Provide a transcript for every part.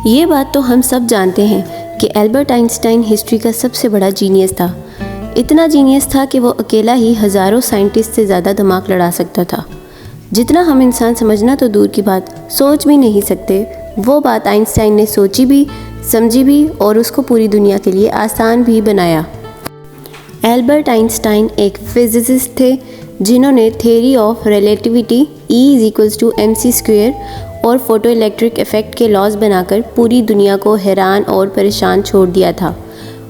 ये बात तो हम सब जानते हैं कि एल्बर्ट आइंस्टाइन हिस्ट्री का सबसे बड़ा जीनियस था। इतना जीनियस था कि वो अकेला ही हज़ारों साइंटिस्ट से ज़्यादा दिमाग लड़ा सकता था। जितना हम इंसान समझना तो दूर की बात, सोच भी नहीं सकते, वो बात आइंस्टाइन ने सोची भी, समझी भी और उसको पूरी दुनिया के लिए आसान भी बनाया। एल्बर्ट आइंस्टाइन एक फिजिसिस्ट थे जिन्होंने थ्योरी ऑफ रिलेटिविटी E=mc² और फोटो इलेक्ट्रिक इफ़ेक्ट के लॉज बनाकर पूरी दुनिया को हैरान और परेशान छोड़ दिया था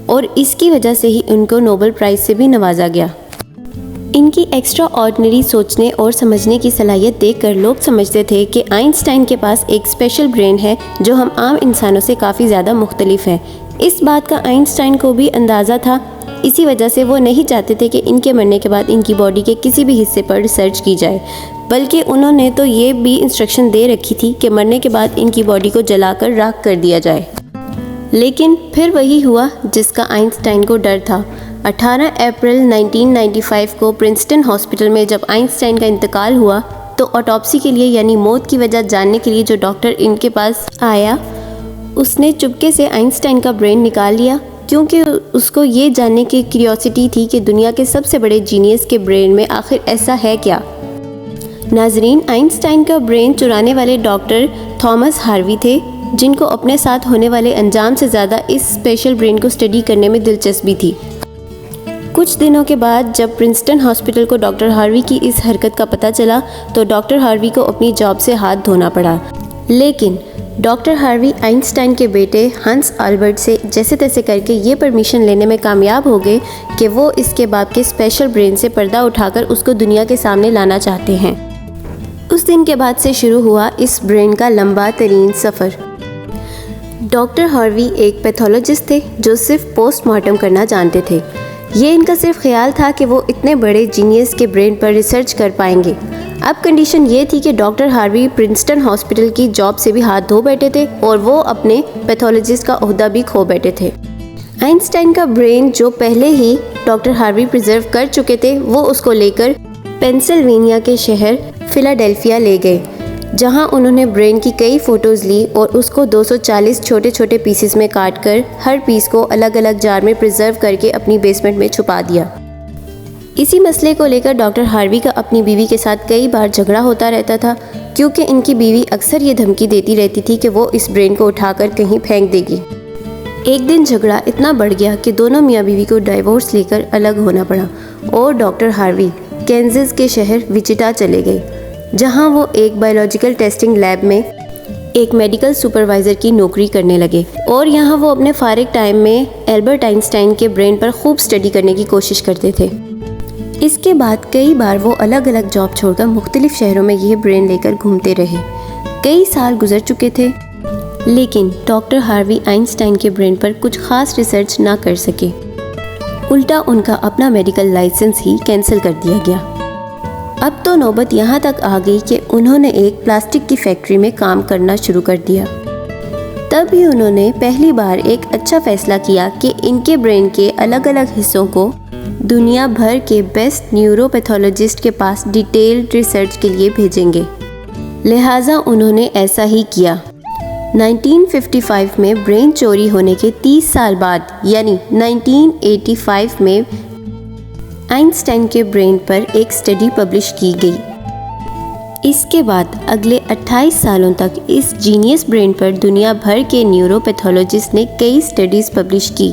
और इसकी वजह से ही उनको नोबेल प्राइज़ से भी नवाजा गया। इनकी एक्स्ट्रा ऑर्डिनरी सोचने और समझने की सलाहियत देखकर लोग समझते थे कि आइंस्टाइन के पास एक स्पेशल ब्रेन है जो हम आम इंसानों से काफ़ी ज़्यादा मुख्तलिफ है। इस बात का आइंस्टाइन को भी अंदाज़ा था। इसी वजह से वो नहीं चाहते थे कि इनके मरने के बाद इनकी बॉडी के किसी भी हिस्से पर रिसर्च की जाए, बल्कि उन्होंने तो ये भी इंस्ट्रक्शन दे रखी थी कि मरने के बाद इनकी बॉडी को जलाकर राख कर दिया जाए। लेकिन फिर वही हुआ जिसका आइंस्टाइन को डर था। 18 अप्रैल 1995 को प्रिंसटन हॉस्पिटल में जब आइंस्टाइन का इंतकाल हुआ तो ऑटोप्सी के लिए यानी मौत की वजह जानने के लिए जो डॉक्टर इनके पास आया उसने चुपके से आइंस्टाइन का ब्रेन निकाल लिया, क्योंकि उसको ये जानने की क्यूरियोसिटी थी कि दुनिया के सबसे बड़े जीनियस के ब्रेन में आखिर ऐसा है क्या। नाजरीन, आइंस्टाइन का ब्रेन चुराने वाले डॉक्टर थॉमस हार्वी थे, जिनको अपने साथ होने वाले अंजाम से ज़्यादा इस स्पेशल ब्रेन को स्टडी करने में दिलचस्पी थी। कुछ दिनों के बाद जब प्रिंसटन हॉस्पिटल को डॉक्टर हार्वी की इस हरकत का पता चला तो डॉक्टर हार्वी को अपनी जॉब से हाथ धोना पड़ा। लेकिन डॉक्टर हार्वी आइंस्टाइन के बेटे हंस अल्बर्ट से जैसे तैसे करके ये परमिशन लेने में कामयाब हो गए कि वो इसके बाप के स्पेशल ब्रेन से पर्दा उठाकर उसको दुनिया के सामने लाना चाहते हैं। उस दिन के बाद से शुरू हुआ इस ब्रेन का लंबा तरीन सफ़र। डॉक्टर हार्वी एक पैथोलॉजिस्ट थे जो सिर्फ पोस्टमार्टम करना जानते थे। ये इनका सिर्फ ख्याल था कि वो इतने बड़े जीनियस के ब्रेन पर रिसर्च कर पाएंगे। अब कंडीशन ये थी कि डॉक्टर हार्वी प्रिंसटन हॉस्पिटल की जॉब से भी हाथ धो बैठे थे और वो अपने पैथोलॉजिस्ट का ओहदा भी खो बैठे थे। आइंस्टाइन का ब्रेन जो पहले ही डॉक्टर हार्वी प्रिजर्व कर चुके थे वो उसको लेकर पेंसिल्वेनिया के शहर फिलाडेल्फिया ले गए, जहां उन्होंने ब्रेन की कई फ़ोटोज़ ली और उसको 240 छोटे छोटे पीसेस में काट कर हर पीस को अलग अलग जार में प्रिजर्व करके अपनी बेसमेंट में छुपा दिया। इसी मसले को लेकर डॉक्टर हार्वी का अपनी बीवी के साथ कई बार झगड़ा होता रहता था, क्योंकि इनकी बीवी अक्सर ये धमकी देती रहती थी कि वो इस ब्रेन को उठाकर कहीं फेंक देगी। एक दिन झगड़ा इतना बढ़ गया कि दोनों मियाँ बीवी को डाइवोर्स लेकर अलग होना पड़ा और डॉक्टर हार्वी कैंसस के शहर विचिटा चले गए, जहाँ वो एक बायोलॉजिकल टेस्टिंग लैब में एक मेडिकल सुपरवाइज़र की नौकरी करने लगे और यहाँ वो अपने फारिग टाइम में एल्बर्ट आइंस्टाइन के ब्रेन पर खूब स्टडी करने की कोशिश करते थे। इसके बाद कई बार वो अलग अलग जॉब छोड़कर मुख्तलिफ शहरों में ये ब्रेन लेकर घूमते रहे। कई साल गुजर चुके थे, लेकिन डॉक्टर हार्वी आइंस्टाइन के ब्रेन पर कुछ खास रिसर्च ना कर सके। उल्टा उनका अपना मेडिकल लाइसेंस ही कैंसिल कर दिया गया। अब तो नौबत यहाँ तक आ गई कि उन्होंने एक प्लास्टिक की फैक्ट्री में काम करना शुरू कर दिया। तब ही उन्होंने पहली बार एक अच्छा फैसला किया कि इनके ब्रेन के अलग अलग हिस्सों को दुनिया भर के बेस्ट न्यूरोपैथोलॉजिस्ट के पास डिटेल्ड रिसर्च के लिए भेजेंगे। लिहाजा उन्होंने ऐसा ही किया। 1955 में ब्रेन चोरी होने के 30 साल बाद यानी 1985 में आइंस्टाइन के ब्रेन पर एक स्टडी पब्लिश की गई। इसके बाद अगले 28 सालों तक इस जीनियस ब्रेन पर दुनिया भर के न्यूरोपैथोलॉजिस्ट ने कई स्टडीज़ पब्लिश की,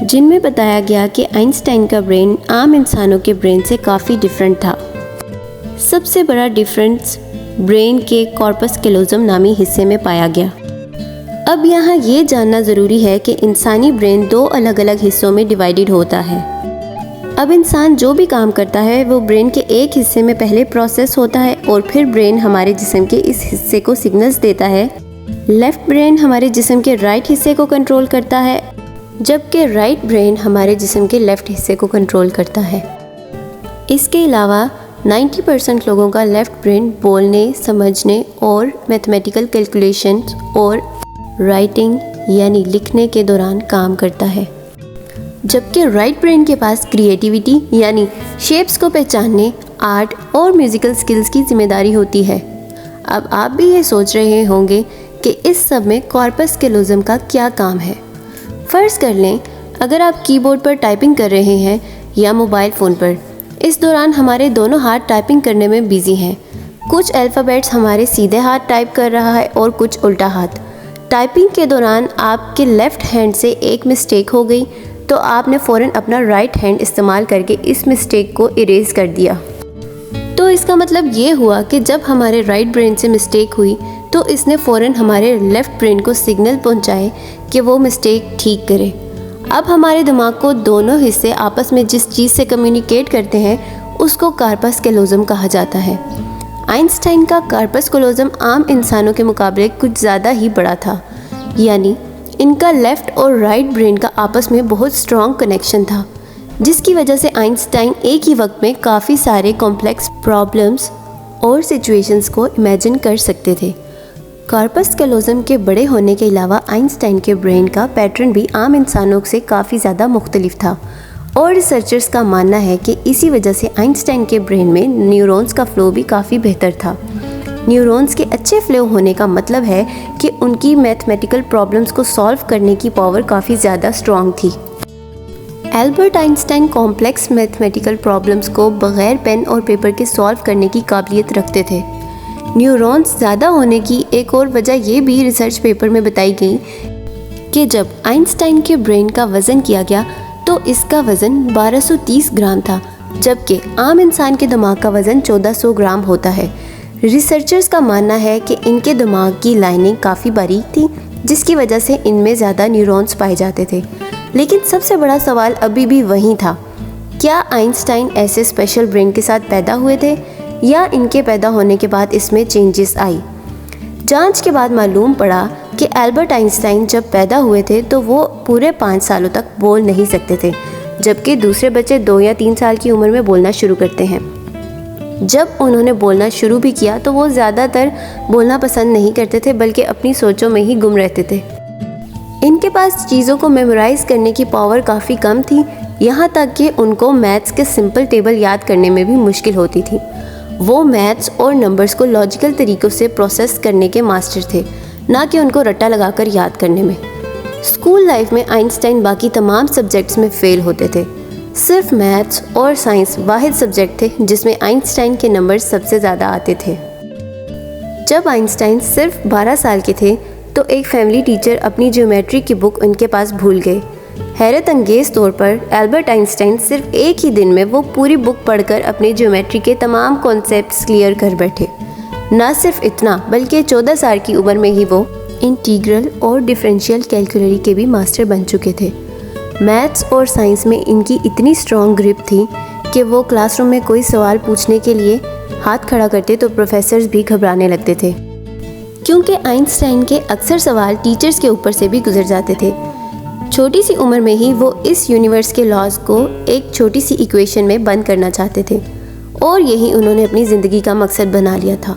जिनमें बताया गया कि आइंस्टाइन का ब्रेन आम इंसानों के ब्रेन से काफ़ी डिफरेंट था। सबसे बड़ा डिफरेंस ब्रेन के कॉर्पस कैलोज़म नामी हिस्से में पाया गया। अब यहाँ ये जानना ज़रूरी है कि इंसानी ब्रेन दो अलग अलग हिस्सों में डिवाइडेड होता है। अब इंसान जो भी काम करता है वो ब्रेन के एक हिस्से में पहले प्रोसेस होता है और फिर ब्रेन हमारे जिस्म के इस हिस्से को सिग्नल्स देता है। लेफ़्ट ब्रेन हमारे जिस्म के राइट हिस्से को कंट्रोल करता है, जबकि राइट ब्रेन हमारे जिस्म के लेफ़्ट हिस्से को कंट्रोल करता है। इसके अलावा 90% लोगों का लेफ़्ट ब्रेन बोलने, समझने और मैथमेटिकल कैलकुलेशन और राइटिंग यानी लिखने के दौरान काम करता है, जबकि राइट ब्रेन के पास क्रिएटिविटी यानी शेप्स को पहचानने, आर्ट और म्यूज़िकल स्किल्स की जिम्मेदारी होती है। अब आप भी ये सोच रहे होंगे कि इस सब में कॉर्पस कैलोज़म का क्या काम है। फ़र्ज़ कर लें अगर आप कीबोर्ड पर टाइपिंग कर रहे हैं या मोबाइल फ़ोन पर, इस दौरान हमारे दोनों हाथ टाइपिंग करने में बिज़ी हैं। कुछ अल्फ़ाबेट्स हमारे सीधे हाथ टाइप कर रहा है और कुछ उल्टा हाथ। टाइपिंग के दौरान आपके लेफ़्ट हैंड से एक मिस्टेक हो गई तो आपने फ़ौरन अपना राइट हैंड इस्तेमाल करके इस मिस्टेक को इरेज़ कर दिया। तो इसका मतलब ये हुआ कि जब हमारे राइट ब्रेन से मिस्टेक हुई तो इसने फ़ौरन हमारे लेफ़्ट ब्रेन को सिग्नल पहुंचाए कि वो मिस्टेक ठीक करे। अब हमारे दिमाग को दोनों हिस्से आपस में जिस चीज़ से कम्युनिकेट करते हैं उसको कार्पस कैलोज़म कहा जाता है। आइंस्टाइन का कार्पस कैलोज़म आम इंसानों के मुकाबले कुछ ज़्यादा ही बड़ा था, यानी इनका लेफ़्ट और राइट ब्रेन का आपस में बहुत स्ट्रॉन्ग कनेक्शन था, जिसकी वजह से आइंस्टाइन एक ही वक्त में काफ़ी सारे कॉम्प्लेक्स प्रॉब्लम्स और सिचुएशंस को इमेजिन कर सकते थे। कार्पस कैलोज़म के बड़े होने के अलावा आइंस्टाइन के ब्रेन का पैटर्न भी आम इंसानों से काफ़ी ज़्यादा मुख्तलिफ था और रिसर्चर्स का मानना है कि इसी वजह से आइंस्टाइन के ब्रेन में न्यूरॉन्स का फ़्लो भी काफ़ी बेहतर था। न्यूरॉन्स के अच्छे फ्लो होने का मतलब है कि उनकी मैथमेटिकल प्रॉब्लम्स को सॉल्व करने की पावर काफ़ी ज़्यादा स्ट्रॉन्ग थी। Albert Einstein complex mathematical problems को बग़ैर पेन और पेपर के सॉल्व करने की काबिलियत रखते थे। न्यूरॉन्स ज़्यादा होने की एक और वजह ये भी रिसर्च पेपर में बताई गई कि जब आइंस्टाइन के ब्रेन का वज़न किया गया तो इसका वज़न 1230 ग्राम था, जबकि आम इंसान के दिमाग का वज़न 1400 ग्राम होता है। रिसर्चर्स का मानना है कि इनके दिमाग की लाइनिंग काफ़ी बारीक थी, जिसकी वजह से इनमें ज़्यादा न्यूरॉन्स पाए जाते थे। लेकिन सबसे बड़ा सवाल अभी भी वही था, क्या आइंस्टाइन ऐसे स्पेशल ब्रेन के साथ पैदा हुए थे या इनके पैदा होने के बाद इसमें चेंजेस आई? जांच के बाद मालूम पड़ा कि एल्बर्ट आइंस्टाइन जब पैदा हुए थे तो वो पूरे 5 सालों तक बोल नहीं सकते थे, जबकि दूसरे बच्चे 2 या 3 साल की उम्र में बोलना शुरू करते हैं। जब उन्होंने बोलना शुरू भी किया तो वो ज़्यादातर बोलना पसंद नहीं करते थे, बल्कि अपनी सोचों में ही गुम रहते थे। इनके पास चीज़ों को मेमोराइज़ करने की पावर काफ़ी कम थी, यहाँ तक कि उनको मैथ्स के सिंपल टेबल याद करने में भी मुश्किल होती थी। वो मैथ्स और नंबर्स को लॉजिकल तरीक़ों से प्रोसेस करने के मास्टर थे, ना कि उनको रट्टा लगाकर याद करने में। स्कूल लाइफ में आइंस्टाइन बाकी तमाम सब्जेक्ट्स में फ़ेल होते थे। सिर्फ मैथ्स और साइंस वाहिद सब्जेक्ट थे जिसमें आइंस्टाइन के नंबर सबसे ज़्यादा आते थे। जब आइंस्टाइन सिर्फ 12 साल के थे तो एक फैमिली टीचर अपनी ज्योमेट्री की बुक उनके पास भूल गए। हैरत अंगेज़ तौर पर एल्बर्ट आइंस्टाइन सिर्फ एक ही दिन में वो पूरी बुक पढ़कर अपने ज्योमेट्री के तमाम कॉन्सेप्ट्स क्लियर कर बैठे। न सिर्फ इतना, बल्कि 14 साल की उम्र में ही वो इंटीग्रल और डिफरेंशियल कैलकुलस के भी मास्टर बन चुके थे। मैथ्स और साइंस में इनकी इतनी स्ट्रॉन्ग ग्रिप थी कि वो क्लासरूम में कोई सवाल पूछने के लिए हाथ खड़ा करते तो प्रोफेसर्स भी घबराने लगते थे, क्योंकि आइंस्टाइन के अक्सर सवाल टीचर्स के ऊपर से भी गुजर जाते थे। छोटी सी उम्र में ही वो इस यूनिवर्स के लॉज को एक छोटी सी इक्वेशन में बंद करना चाहते थे और यही उन्होंने अपनी ज़िंदगी का मकसद बना लिया था।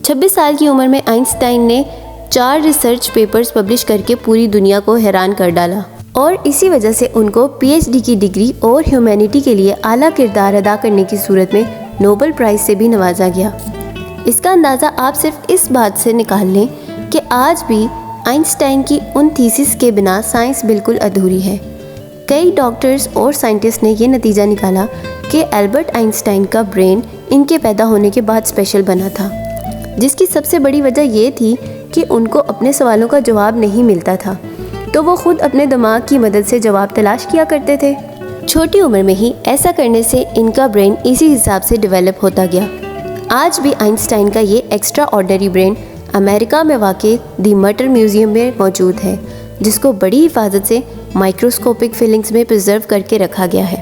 26 साल की उम्र में आइंस्टाइन ने 4 रिसर्च पेपर्स पब्लिश करके पूरी दुनिया को हैरान कर डाला और इसी वजह से उनको पीएचडी की डिग्री और ह्यूमैनिटी के लिए आला किरदार अदा करने की सूरत में नोबेल प्राइज़ से भी नवाजा गया। इसका अंदाज़ा आप सिर्फ इस बात से निकाल लें कि आज भी आइंस्टाइन की उन थीसिस के बिना साइंस बिल्कुल अधूरी है। कई डॉक्टर्स और साइंटिस्ट ने ये नतीजा निकाला कि एल्बर्ट आइंस्टाइन का ब्रेन इनके पैदा होने के बाद स्पेशल बना था, जिसकी सबसे बड़ी वजह ये थी कि उनको अपने सवालों का जवाब नहीं मिलता था, तो वो खुद अपने दिमाग की मदद से जवाब तलाश किया करते थे। छोटी उम्र में ही ऐसा करने से इनका ब्रेन इसी हिसाब से डेवलप होता गया। आज भी आइंस्टाइन का ये एक्स्ट्रा ऑर्डिनरी ब्रेन अमेरिका में वाक़ई दी मटर म्यूज़ियम में मौजूद है, जिसको बड़ी हिफाजत से माइक्रोस्कोपिक फिलिंग्स में प्रिजर्व करके रखा गया है।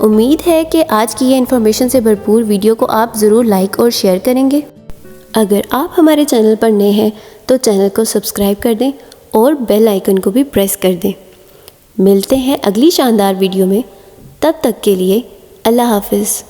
उम्मीद है कि आज की ये इन्फॉर्मेशन से भरपूर वीडियो को आप ज़रूर लाइक और शेयर करेंगे। अगर आप हमारे चैनल पर नए हैं तो चैनल को सब्सक्राइब कर दें और बेल आइकन को भी प्रेस कर दें। मिलते हैं अगली शानदार वीडियो में, तब तक के लिए अल्लाह हाफिज़।